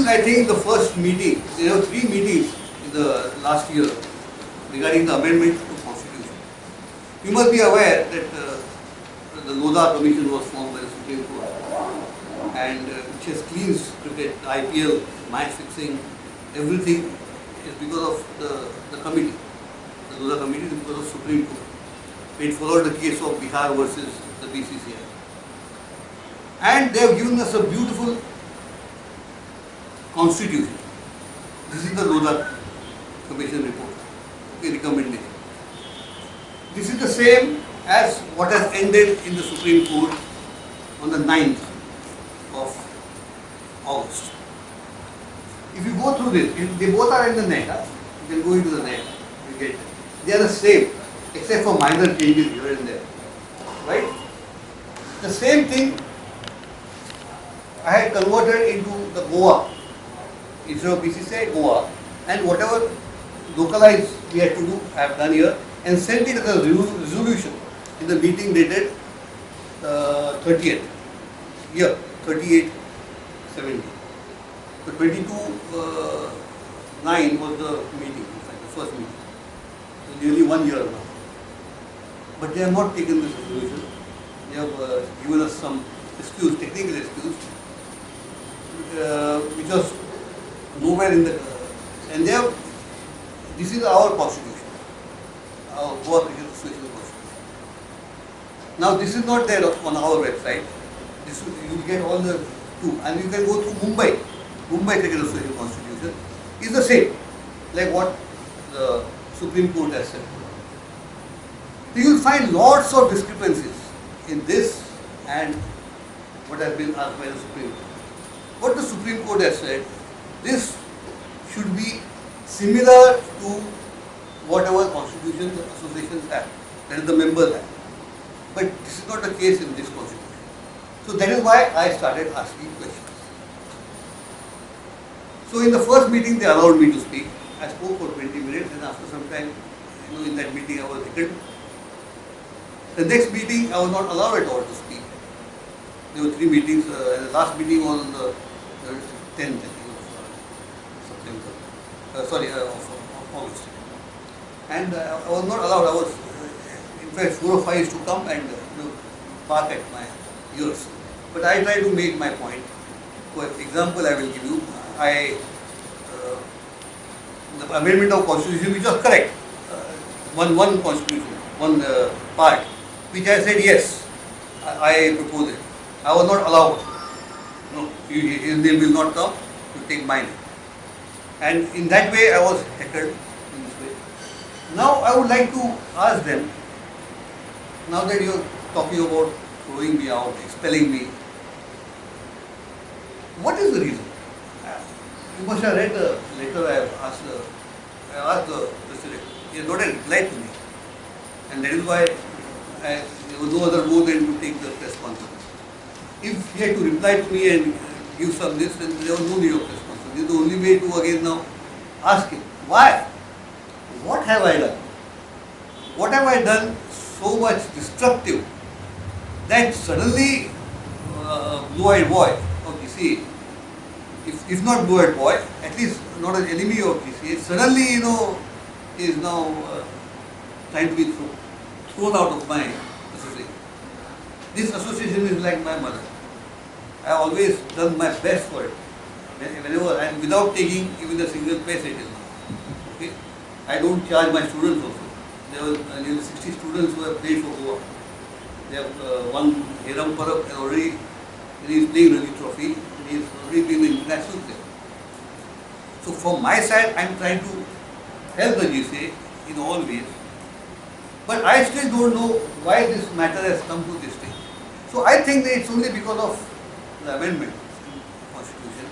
is, I think, the first meeting. There were 3 meetings in the last year regarding the amendment to the Constitution. You must be aware that the Lodha Commission was formed by the Supreme Court, and which has cleansed cricket, the IPL, match fixing, everything is because of the committee. The Lodha Committee is because of Supreme Court. It followed the case of Bihar versus the BCCI. And they have given us a beautiful constitution. This is the Lodha Commission report, recommendation. This is the same as what has ended in the Supreme Court on the 9th of August. If you go through this, they both are in the net. You can go into the net. You get it. They are the same, except for minor changes here and there. Right? The same thing I had converted into the Goa. Instead of BCCI, Goa. And whatever localized we had to do, I have done here, and sent it as a resolution in the meeting dated 30th. Year 38-70. So 22-9 was the meeting, in fact, the first meeting. So nearly 1 year now. But they have not taken this resolution. They have given us some excuse, technical excuse, which was nowhere in the. And they have. This is our constitution, our Goa Cricket Association constitution. Now this is not there on our website. This you will get all the two, and you can go through Mumbai. Mumbai Cricket Association constitution is the same, like what the Supreme Court has said. You will find lots of discrepancies in this and what has been asked by the Supreme Court. What the Supreme Court has said, this should be similar to whatever constitutions associations have, that is the members have. But this is not the case in this constitution. So that is why I started asking questions. So in the first meeting they allowed me to speak. I spoke for 20 minutes, and after some time, in that meeting I was heckled. The next meeting I was not allowed at all to speak. There were 3 meetings. The last meeting was on the 10th of September. Of August. And I was not allowed. I was, in fact, 4 or 5 used to come and bark at my ears. But I tried to make my point. For example, I will give you. The amendment of constitution, which was correct, one constitution, one part, which I said yes, I propose it. I was not allowed. No, his name will not come to take mine. And in that way, I was heckled in this way. Now, I would like to ask them, now that you are talking about throwing me out, expelling me, what is the reason? You must have read the letter I have asked the president. He has not replied to me. And that is why there was no other mode than to take the press conference. If he had to reply to me and give some this, then there was no need of press conference. This is the only way to again now ask him, why? What have I done? What have I done so much destructive that suddenly blue-eyed boy of DCA, if not blue-eyed boy, at least not an enemy of DCA, suddenly is now trying to be thrown out of my association. This association is like my mother. I have always done my best for it. Whenever, and without taking even a single paise it is now. Okay? I don't charge my students also. There were nearly 60 students who have played for Goa. They have won Hiram Parab, and already he is playing Ranji Trophy. He has already been an international player. So from my side, I am trying to help the GCA in all ways. But I still don't know why this matter has come to this stage. So I think that it's only because of the amendment in the Constitution,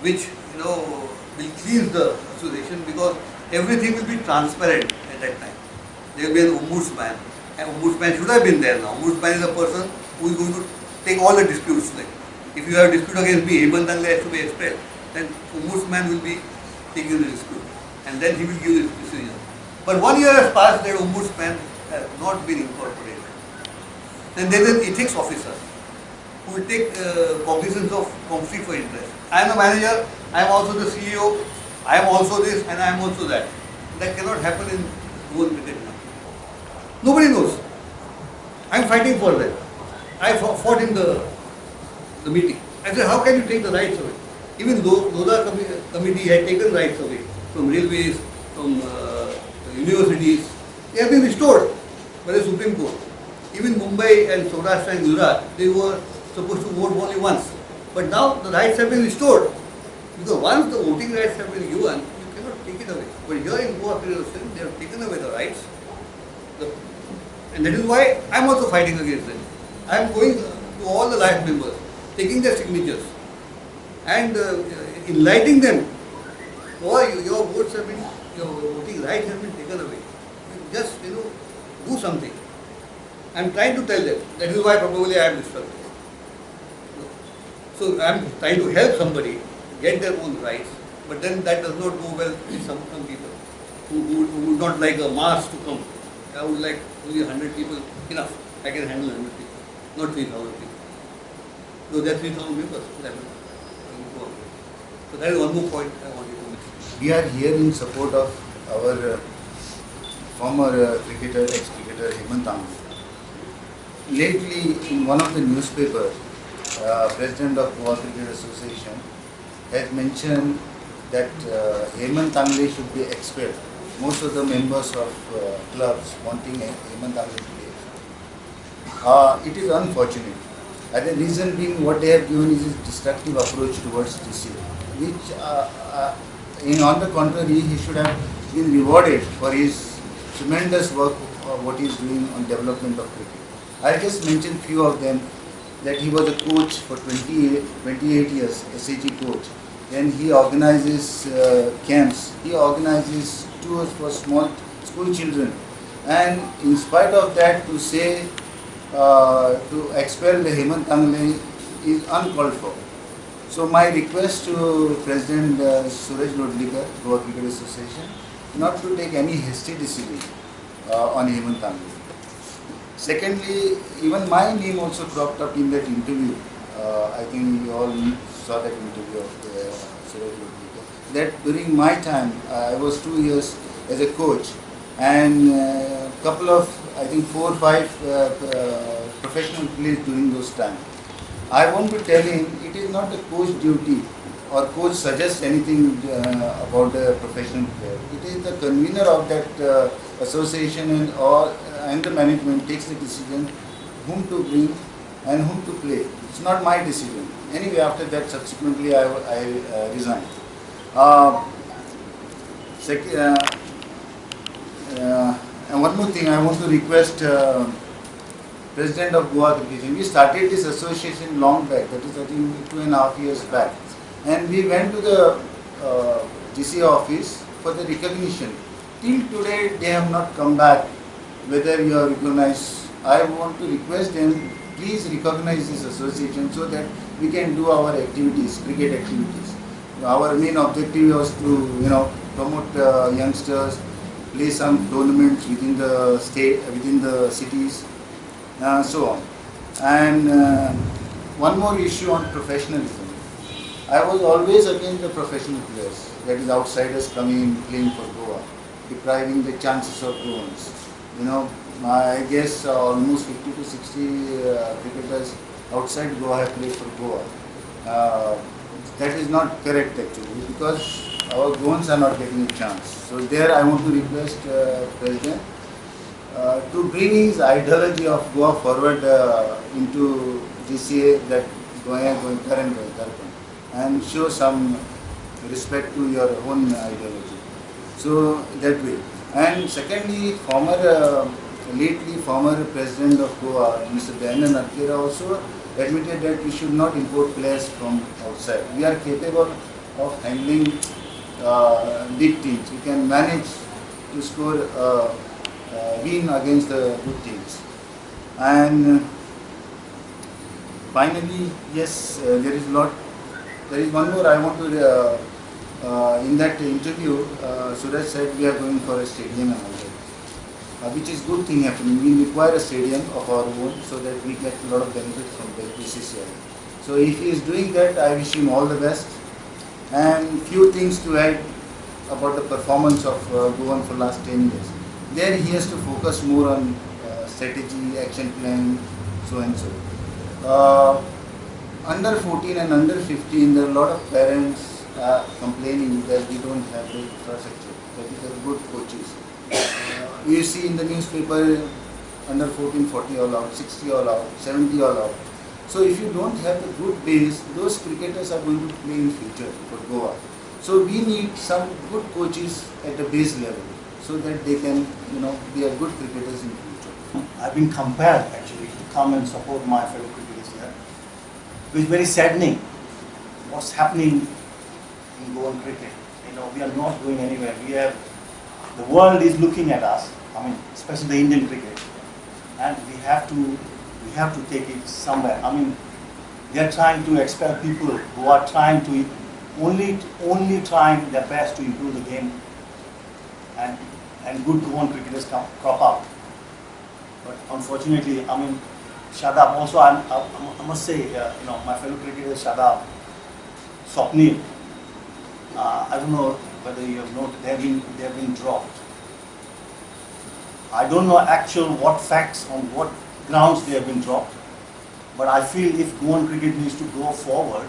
which will cleanse the association, because everything will be transparent at that time. There will be an ombudsman. An ombudsman should have been there now. Ombudsman is a person who is going to take all the disputes. Like if you have a dispute against me, Hemant Dangle has to be expressed, then ombudsman will be taking the dispute, and then he will give his decision. But 1 year has passed, that ombudsman has not been incorporated. Then there is an ethics officer. who will take cognizance of conflict for interest. I am the manager, I am also the CEO, I am also this and I am also that. That cannot happen in rural cricket now. Nobody knows. I am fighting for that. I fought in the meeting. I said, how can you take the rights away? Even though Lodha committee had taken rights away from railways, from universities, they have been restored by the Supreme Court. Even Mumbai and Saurashtra and Gujarat, they were supposed to vote only once. But now the rights have been restored. Because once the voting rights have been given, you cannot take it away. But here in Goa, they have taken away the rights. And that is why I am also fighting against them. I am going to all the life members, taking their signatures and enlightening them. Why your votes have been, your voting rights have been taken away. Just, do something. I am trying to tell them. That is why probably I am disturbed. So I am trying to help somebody get their own rights, but then that does not go well with some people who would not like a mass to come. I would like only 100 people, enough. I can handle 100 people, not 3,000 people. So there are 3,000 members. So that is one more point I wanted to make. We are here in support of our former cricketer, ex-cricketer Hemant Amle. Lately, in one of the newspapers, President of Goa Cricket Association has mentioned that Hemant Amle should be expelled. Most of the members of clubs wanting Hemant Amle to be expelled. It is unfortunate. And the reason being what they have given is a destructive approach towards GCA, which on the contrary he should have been rewarded for his tremendous work what he is doing on development of cricket. I just mentioned few of them, that he was a coach for 28 years, SAG coach. Then he organizes camps, he organizes tours for small school children. And in spite of that, to say, to expel Hemant Amle is uncalled for. So my request to President Suraj Lodlikar, Goa Cricket Association, not to take any hasty decision on Hemant Amle. Secondly, even my name also cropped up in that interview. I think you all saw that interview of Suraj Lodlikar. That during my time, I was 2 years as a coach, and couple of, I think 4 or 5 professional players during those times. I want to tell him, it is not the coach duty or coach suggests anything about the professional player. It is the convener of that association and the management takes the decision whom to bring and whom to play. It's not my decision. Anyway, after that, subsequently, I resigned. And one more thing, I want to request President of Goa Cricket. We started this association long back, that is I think 2.5 years back. And we went to the GCA office for the recognition. Till today, they have not come back, whether you are recognized. I want to request them, please recognize this association so that we can do our activities, cricket activities. Our main objective was to, promote youngsters, play some tournaments within the state, within the cities, so on. And one more issue on professionalism. I was always against the professional players, that is outsiders coming in playing for Goa, depriving the chances of Goans. I guess almost 50 to 60 cricketers outside Goa have played for Goa. That is not correct actually, because our Goans are not getting a chance. So there I want to request President to bring his ideology of Goa forward into GCA, that Goenkar and Goenkarpan, and show some respect to your own ideology. So that way. And secondly, lately former President of Goa, Mr. Dayanand Narkera, also admitted that we should not import players from outside. We are capable of handling big teams. We can manage to score win against the good teams. And finally, yes, there is one more I want to. In that interview, Suraj said we are going for a stadium and all that. which is good thing happening. We require a stadium of our own so that we get a lot of benefit from the BCCI. So if he is doing that, I wish him all the best. And few things to add about the performance of Goan for last 10 years. There he has to focus more on strategy, action plan, so and so. Under 14 and under 15, there are a lot of parents complaining that we don't have the infrastructure, that we have good coaches. You see in the newspaper, under 14, 40 all out, 60 all out, 70 all out. So if you don't have a good base, those cricketers are going to play in future for Goa. So we need some good coaches at the base level so that they can, be a good cricketers in future. I've been compelled actually to come and support my fellow cricketers here. It's very saddening what's happening in Goan cricket. We are not going anywhere. The world is looking at us. Especially the Indian cricket, and we have to take it somewhere. They are trying to expel people who are trying to only trying their best to improve the game, and good Goan cricketers crop up. But unfortunately, Shadab also. I must say, my fellow cricketers, Shadab, Swapnil. I don't know whether you have noted, they have been dropped. I don't know what facts on what grounds they have been dropped, but I feel if Goan cricket needs to go forward,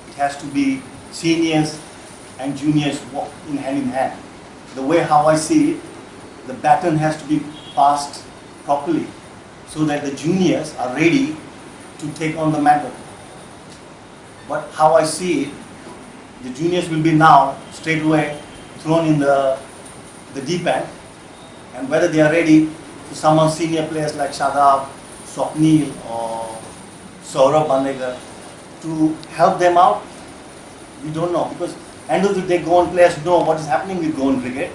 it has to be seniors and juniors walk in hand. The way how I see it, the baton has to be passed properly so that the juniors are ready to take on the mantle. But how I see it, the juniors will be now straight away thrown in the deep end, and whether they are ready to summon senior players like Shadab, Swapnil or Saurabh Bandegar to help them out, we don't know, because end of the day Goan players know what is happening with Goan cricket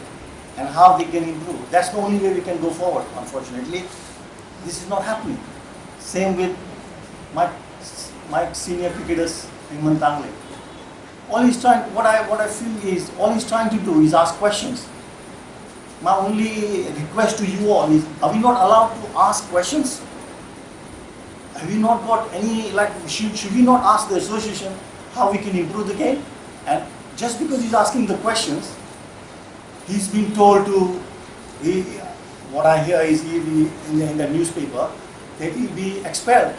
and how they can improve. That's the only way we can go forward. Unfortunately, this is not happening. Same with my senior cricketers, Hemant Tangle. All he's trying, what I feel is, all he's trying to do is ask questions. My only request to you all is, are we not allowed to ask questions? Have we not got any, should we not ask the association how we can improve the game? And just because he's asking the questions, he's been told to, what I hear is he'll be in the newspaper, that he'll be expelled.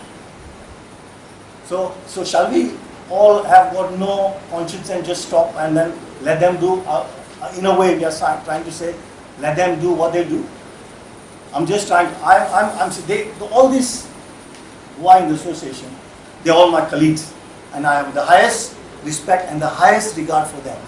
So shall we all have got no conscience and just stop and then let them do, in a way we are trying to say, let them do what they do. I'm just trying, all this who are in the association, they're all my colleagues, and I have the highest respect and the highest regard for them.